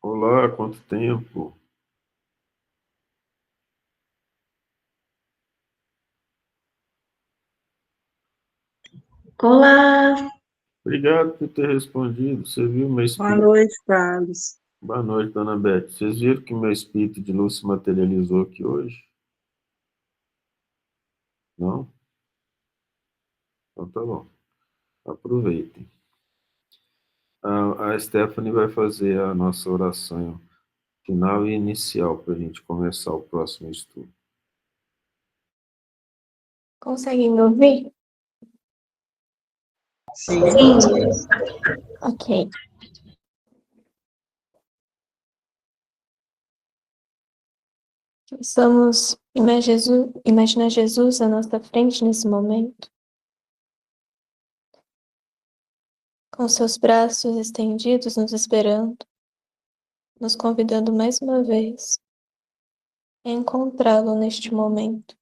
Olá, quanto tempo? Olá, Obrigado por ter respondido. Você viu meu boa espírito? noite, Carlos. Boa noite, dona Beth. Vocês viram que meu espírito de luz se materializou aqui hoje? Não? Então tá bom. Aproveitem. A Stephanie vai fazer a nossa oração final e inicial para a gente começar o próximo estudo. Conseguem me ouvir? Sim, Ok. Vamos imaginar Jesus à nossa frente nesse momento, com seus braços estendidos, nos esperando, nos convidando mais uma vez a encontrá-lo neste momento.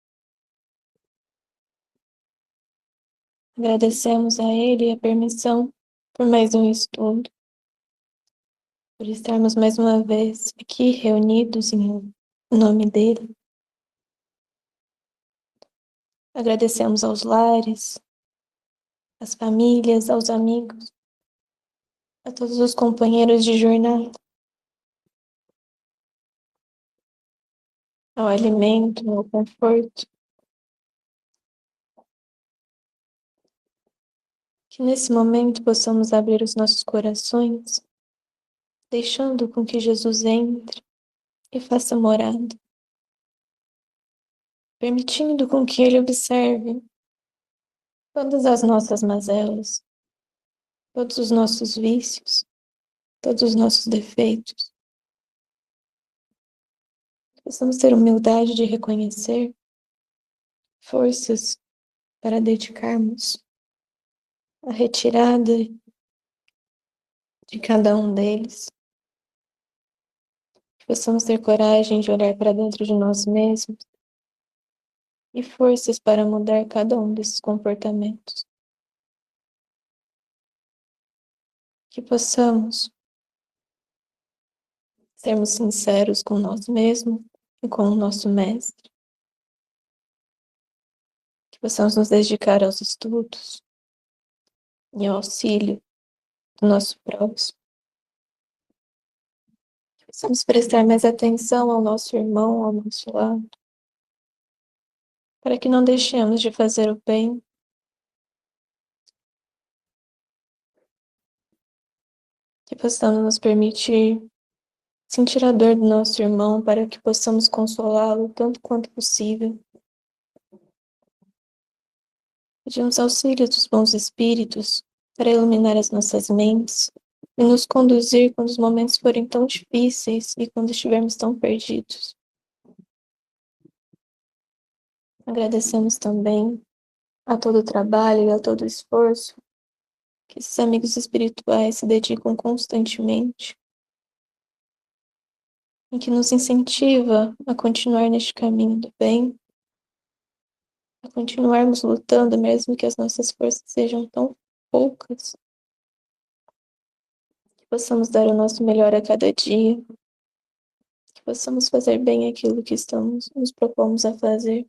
Agradecemos a Ele a permissão por mais um estudo, por estarmos mais uma vez aqui reunidos em nome dele. Agradecemos aos lares, às famílias, aos amigos, a todos os companheiros de jornada, ao alimento, ao conforto. Que nesse momento possamos abrir os nossos corações, deixando com que Jesus entre e faça morada, permitindo com que Ele observe todas as nossas mazelas, todos os nossos vícios, todos os nossos defeitos. Possamos ter humildade de reconhecer forças para dedicarmos à retirada de cada um deles. Que possamos ter coragem de olhar para dentro de nós mesmos e forças para mudar cada um desses comportamentos. Que possamos sermos sinceros com nós mesmos e com o nosso Mestre. Que possamos nos dedicar aos estudos e ao auxílio do nosso próximo. Que possamos prestar mais atenção ao nosso irmão, ao nosso lado, para que não deixemos de fazer o bem. Que possamos nos permitir sentir a dor do nosso irmão para que possamos consolá-lo tanto quanto possível. Pedimos auxílio dos bons espíritos para iluminar as nossas mentes e nos conduzir quando os momentos forem tão difíceis e quando estivermos tão perdidos. Agradecemos também a todo o trabalho e a todo o esforço que esses amigos espirituais se dedicam constantemente e que nos incentiva a continuar neste caminho do bem, a continuarmos lutando mesmo que as nossas forças sejam tão poucas, que possamos dar o nosso melhor a cada dia, que possamos fazer bem aquilo que nos propomos a fazer,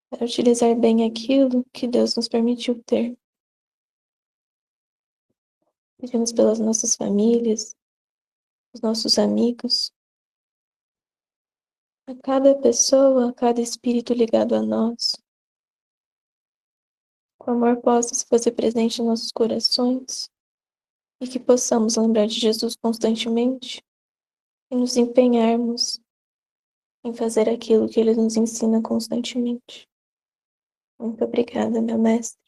para utilizar bem aquilo que Deus nos permitiu ter. Pedimos pelas nossas famílias, os nossos amigos, a cada pessoa, a cada espírito ligado a nós. Que o amor possa se fazer presente em nossos corações e que possamos lembrar de Jesus constantemente e nos empenharmos em fazer aquilo que Ele nos ensina constantemente. Muito obrigada, meu mestre.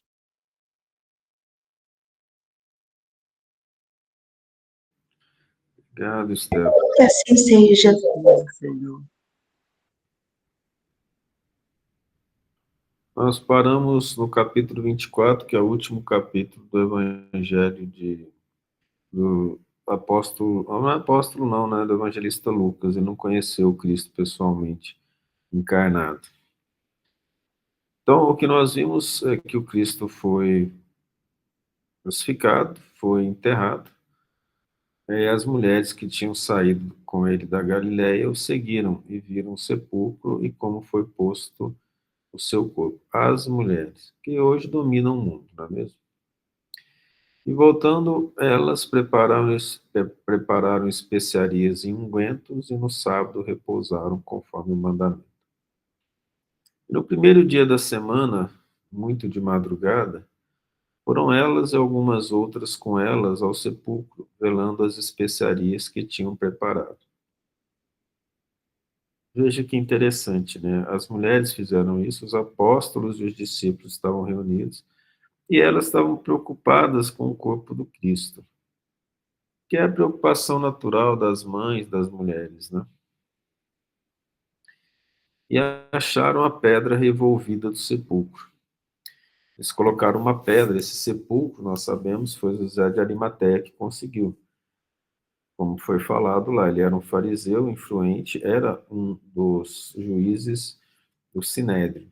Obrigado, Stephanie. que assim seja, Senhor. Nós paramos no capítulo 24, que é o último capítulo do Evangelho do apóstolo, não é apóstolo não, né, do evangelista Lucas. Ele não conheceu o Cristo pessoalmente, encarnado. Então, o que nós vimos é que o Cristo foi crucificado, foi enterrado. E as mulheres que tinham saído com ele da Galiléia o seguiram e viram o sepulcro e como foi posto o seu corpo. As mulheres, que hoje dominam o mundo, não é mesmo? E voltando, elas prepararam especiarias e ungüentos e no sábado repousaram conforme o mandamento. E no primeiro dia da semana, muito de madrugada, foram elas e algumas outras com elas ao sepulcro, velando as especiarias que tinham preparado. Veja que interessante, né? As mulheres fizeram isso, os apóstolos e os discípulos estavam reunidos e elas estavam preocupadas com o corpo do Cristo, que é a preocupação natural das mães, das mulheres, né? E acharam a pedra revolvida do sepulcro. Eles colocaram uma pedra, esse sepulcro, nós sabemos, foi José de Arimateia que conseguiu. Como foi falado lá, ele era um fariseu influente, era um dos juízes do Sinédrio.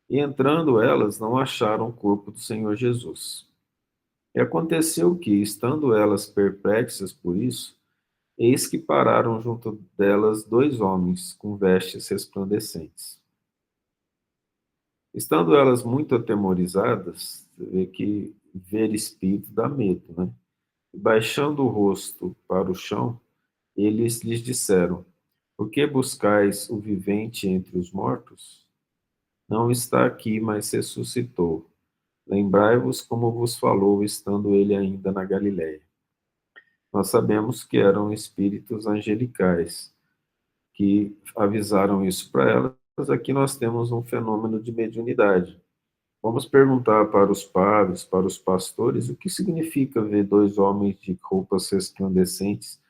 E entrando elas, não acharam o corpo do Senhor Jesus. E aconteceu que, estando elas perplexas por isso, eis que pararam junto delas dois homens com vestes resplandecentes. Estando elas muito atemorizadas, você vê que ver espírito dá medo, né? E baixando o rosto para o chão, eles lhes disseram: Por que buscais o vivente entre os mortos? Não está aqui, mas ressuscitou. Lembrai-vos como vos falou, estando ele ainda na Galiléia. Nós sabemos que eram espíritos angelicais que avisaram isso para elas. Aqui nós temos um fenômeno de mediunidade. Vamos perguntar para os padres, para os pastores, o que significa ver dois homens de roupas resplandecentes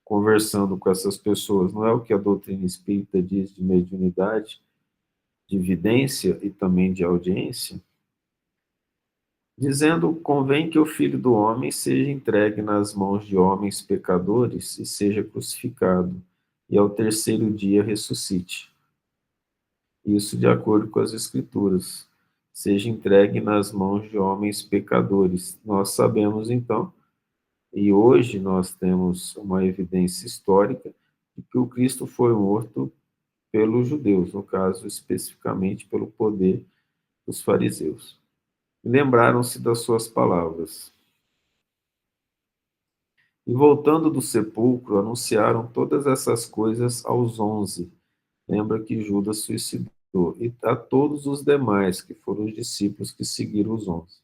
conversando com essas pessoas. Não é o que a doutrina espírita diz de mediunidade, de vidência e também de audiência? Dizendo: convém que o Filho do Homem seja entregue nas mãos de homens pecadores e seja crucificado, e ao terceiro dia ressuscite. Isso de acordo com as Escrituras. Seja entregue nas mãos de homens pecadores. Nós sabemos, então, e hoje nós temos uma evidência histórica de que o Cristo foi morto pelos judeus, no caso, especificamente pelo poder dos fariseus. E lembraram-se das suas palavras. E voltando do sepulcro, anunciaram todas essas coisas aos 11. Lembra que Judas suicidou. E a todos os demais, que foram os discípulos que seguiram os 11.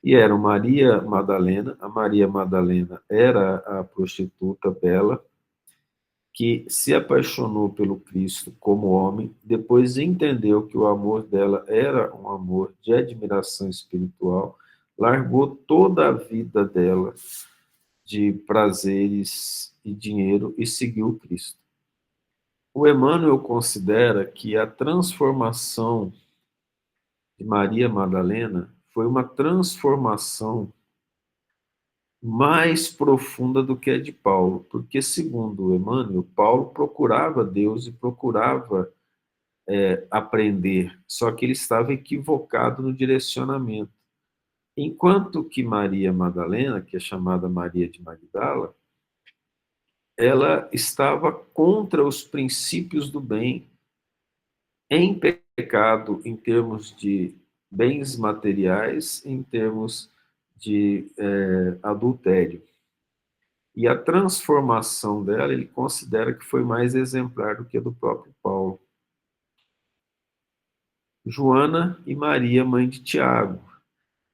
E eram Maria Madalena, a Maria Madalena era a prostituta bela, que se apaixonou pelo Cristo como homem, depois entendeu que o amor dela era um amor de admiração espiritual, largou toda a vida dela de prazeres e dinheiro e seguiu Cristo. O Emmanuel considera que a transformação de Maria Madalena foi uma transformação mais profunda do que a de Paulo, porque, segundo Emmanuel, Paulo procurava Deus e procurava aprender, só que ele estava equivocado no direcionamento. Enquanto que Maria Madalena, que é chamada Maria de Magdala, ela estava contra os princípios do bem, em pecado em termos de bens materiais, em termos de adultério. E a transformação dela, ele considera que foi mais exemplar do que a do próprio Paulo. Joana e Maria, mãe de Tiago.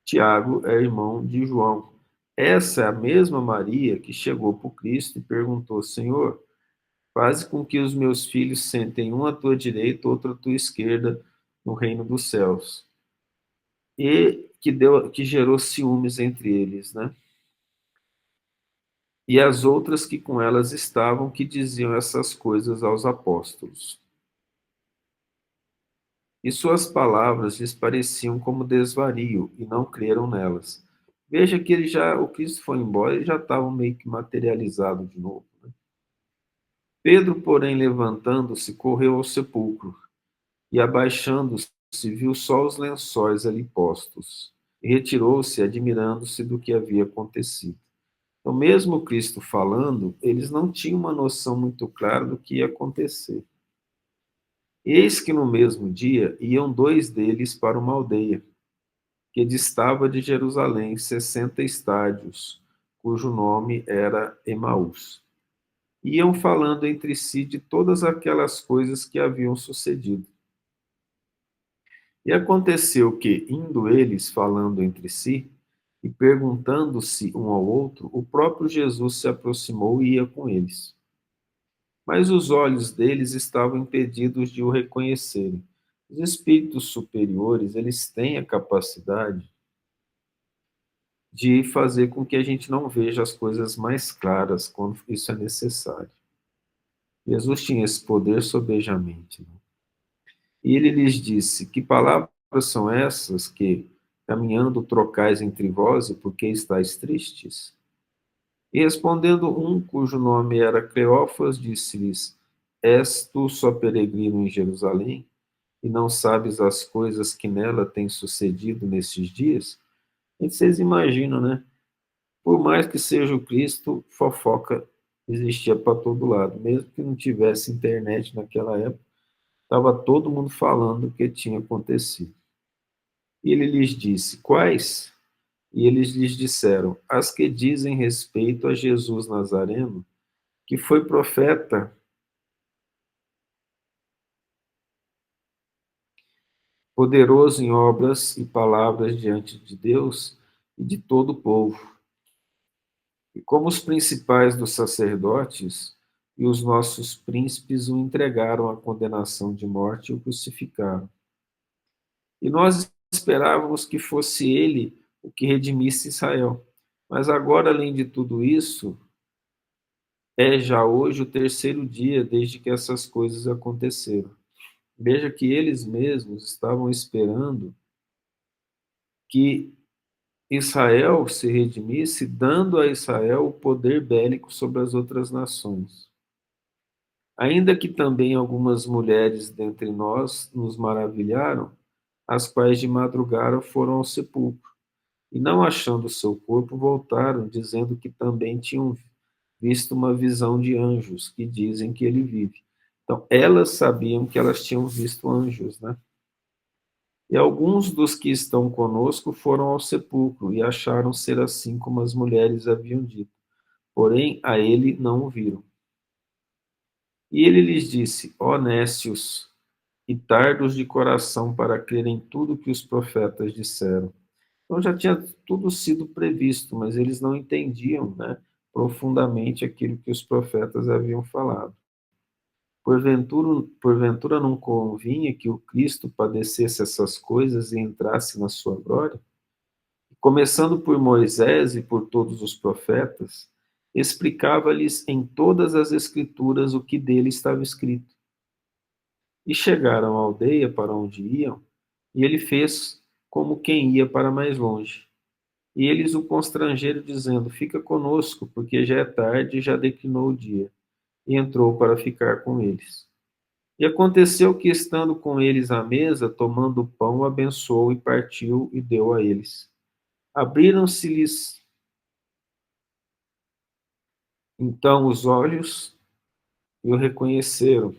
Tiago é irmão de João. Essa é a mesma Maria que chegou para o Cristo e perguntou: Senhor, faze com que os meus filhos sentem um à tua direita, outro à tua esquerda no reino dos céus. E que gerou ciúmes entre eles, né? E as outras que com elas estavam, que diziam essas coisas aos apóstolos. E suas palavras lhes pareciam como desvario, e não creram nelas. Veja que o Cristo foi embora e já estava meio que materializado de novo, né? Pedro, porém, levantando-se, correu ao sepulcro, e abaixando-se, viu só os lençóis ali postos, e retirou-se, admirando-se do que havia acontecido. Então, mesmo Cristo falando, eles não tinham uma noção muito clara do que ia acontecer. Eis que no mesmo dia iam dois deles para uma aldeia, que distava de Jerusalém 60 estádios, cujo nome era Emaús. Iam falando entre si de todas aquelas coisas que haviam sucedido. E aconteceu que, indo eles falando entre si, e perguntando-se um ao outro, o próprio Jesus se aproximou e ia com eles. Mas os olhos deles estavam impedidos de o reconhecerem. Os espíritos superiores, eles têm a capacidade de fazer com que a gente não veja as coisas mais claras quando isso é necessário. Jesus tinha esse poder sobejamente, né? E ele lhes disse: Que palavras são essas que, caminhando, trocais entre vós, e por que estáis tristes? E respondendo um, cujo nome era Cleófas, disse-lhes: És tu só peregrino em Jerusalém, e não sabes as coisas que nela têm sucedido nesses dias? E vocês imaginam, né? Por mais que seja o Cristo, fofoca existia para todo lado. Mesmo que não tivesse internet naquela época, estava todo mundo falando o que tinha acontecido. E ele lhes disse: Quais? E eles lhes disseram: As que dizem respeito a Jesus Nazareno, que foi profeta, poderoso em obras e palavras diante de Deus e de todo o povo. E como os principais dos sacerdotes e os nossos príncipes o entregaram à condenação de morte e o crucificaram. E nós esperávamos que fosse ele o que redimisse Israel. Mas agora, além de tudo isso, é já hoje o terceiro dia desde que essas coisas aconteceram. Veja que eles mesmos estavam esperando que Israel se redimisse, dando a Israel o poder bélico sobre as outras nações. Ainda que também algumas mulheres dentre nós nos maravilharam, as quais de madrugada foram ao sepulcro, e não achando o seu corpo, voltaram, dizendo que também tinham visto uma visão de anjos, que dizem que ele vive. Então, elas sabiam que elas tinham visto anjos, né? E alguns dos que estão conosco foram ao sepulcro e acharam ser assim como as mulheres haviam dito. Porém, a ele não o viram. E ele lhes disse: Ó nécios e tardos de coração para crer em tudo que os profetas disseram. Então já tinha tudo sido previsto, mas eles não entendiam, né, profundamente aquilo que os profetas haviam falado. Porventura não convinha que o Cristo padecesse essas coisas e entrasse na sua glória? Começando por Moisés e por todos os profetas, explicava-lhes em todas as Escrituras o que dele estava escrito. E chegaram à aldeia para onde iam, e ele fez como quem ia para mais longe. E eles o constrangeram, dizendo: Fica conosco, porque já é tarde e já declinou o dia. E entrou para ficar com eles. E aconteceu que, estando com eles à mesa, tomando o pão, abençoou e partiu e deu a eles. Abriram-se-lhes então os olhos e o reconheceram,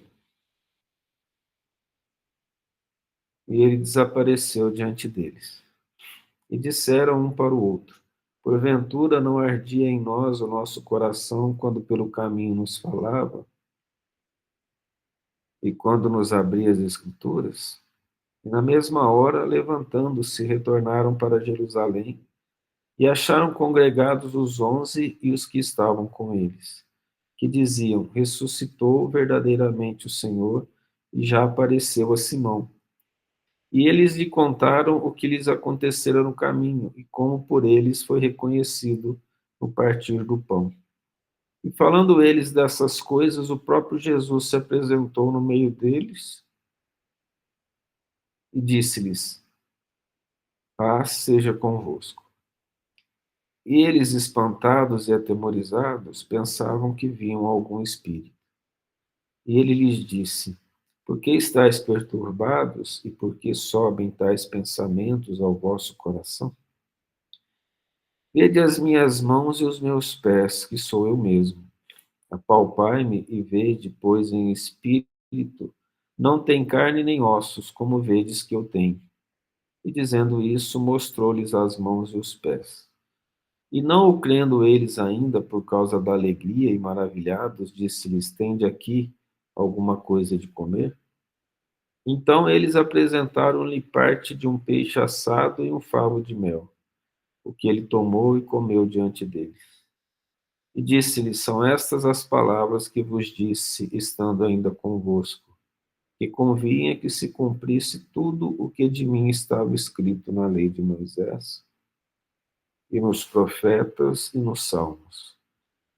e ele desapareceu diante deles. E disseram um para o outro: Porventura não ardia em nós o nosso coração quando pelo caminho nos falava e quando nos abria as Escrituras? E na mesma hora, levantando-se, retornaram para Jerusalém e acharam congregados os 11 e os que estavam com eles, que diziam: Ressuscitou verdadeiramente o Senhor e já apareceu a Simão. E eles lhe contaram o que lhes acontecera no caminho e como por eles foi reconhecido no partir do pão. E falando eles dessas coisas, o próprio Jesus se apresentou no meio deles e disse-lhes: Paz seja convosco. E eles, espantados e atemorizados, pensavam que viam algum espírito. E ele lhes disse: Por que estáis perturbados e por que sobem tais pensamentos ao vosso coração? Vede as minhas mãos e os meus pés, que sou eu mesmo. Apalpai-me e vede, pois em espírito não tem carne nem ossos, como vedes que eu tenho. E dizendo isso, mostrou-lhes as mãos e os pés. E não o crendo eles ainda por causa da alegria e maravilhados, disse-lhes: Tende aqui alguma coisa de comer? Então eles apresentaram-lhe parte de um peixe assado e um favo de mel, o que ele tomou e comeu diante deles. E disse-lhes: São estas as palavras que vos disse, estando ainda convosco, que convinha que se cumprisse tudo o que de mim estava escrito na lei de Moisés, e nos profetas e nos salmos.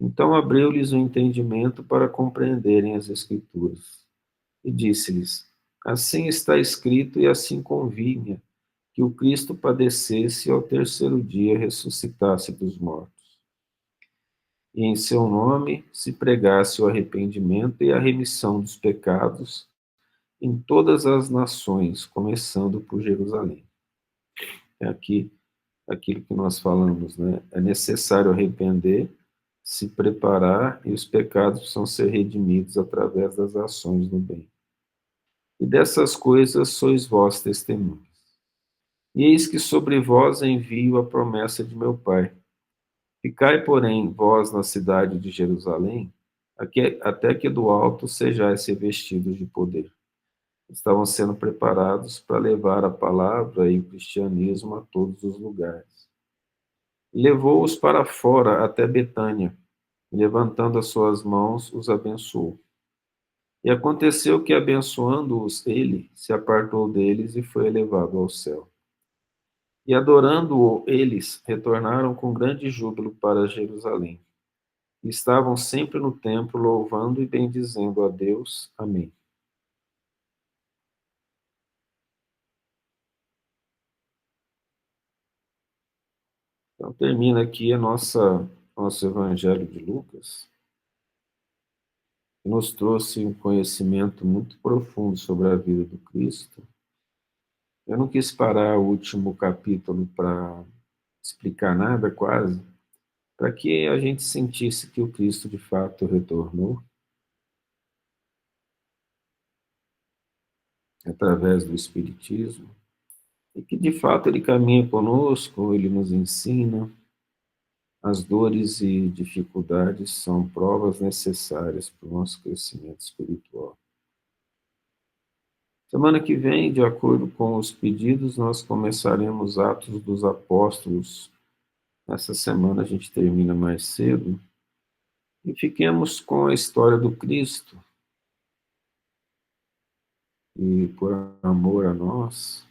Então abriu-lhes o entendimento para compreenderem as Escrituras. E disse-lhes: Assim está escrito e assim convinha que o Cristo padecesse e ao terceiro dia ressuscitasse dos mortos. E em seu nome se pregasse o arrependimento e a remissão dos pecados em todas as nações, começando por Jerusalém. É aqui aquilo que nós falamos, né? É necessário arrepender, se preparar e os pecados precisam ser redimidos através das ações do bem. E dessas coisas sois vós testemunhas. E eis que sobre vós envio a promessa de meu Pai. Ficai, porém, vós na cidade de Jerusalém, até que do alto sejais revestidos de poder. Estavam sendo preparados para levar a palavra e o cristianismo a todos os lugares. Levou-os para fora até Betânia, e levantando as suas mãos, os abençoou. E aconteceu que, abençoando-os ele, se apartou deles e foi elevado ao céu. E adorando-o eles, retornaram com grande júbilo para Jerusalém. E estavam sempre no templo, louvando e bendizendo a Deus. Amém. Então termina aqui nosso Evangelho de Lucas, que nos trouxe um conhecimento muito profundo sobre a vida do Cristo. Eu não quis parar o último capítulo para explicar nada, quase, para que a gente sentisse que o Cristo de fato retornou através do Espiritismo e que de fato ele caminha conosco, ele nos ensina. As dores e dificuldades são provas necessárias para o nosso crescimento espiritual. Semana que vem, de acordo com os pedidos, nós começaremos Atos dos Apóstolos. Essa semana a gente termina mais cedo. E fiquemos com a história do Cristo. E por amor a nós,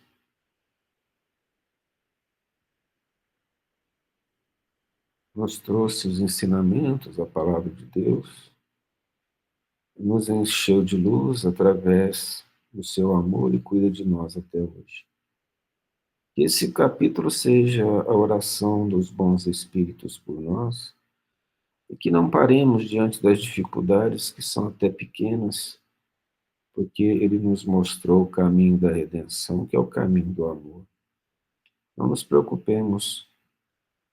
nos trouxe os ensinamentos, a palavra de Deus, nos encheu de luz através do seu amor e cuida de nós até hoje. Que esse capítulo seja a oração dos bons espíritos por nós e que não paremos diante das dificuldades que são até pequenas, porque ele nos mostrou o caminho da redenção, que é o caminho do amor. Não nos preocupemos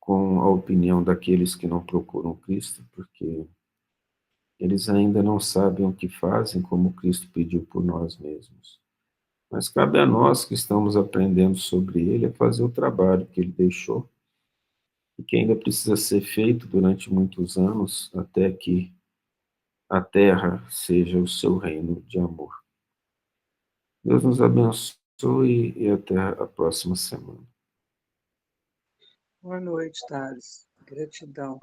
com a opinião daqueles que não procuram Cristo, porque eles ainda não sabem o que fazem, como Cristo pediu por nós mesmos. Mas cabe a nós que estamos aprendendo sobre ele a fazer o trabalho que ele deixou e que ainda precisa ser feito durante muitos anos até que a terra seja o seu reino de amor. Deus nos abençoe e até a próxima semana. Boa noite, Thales. Gratidão.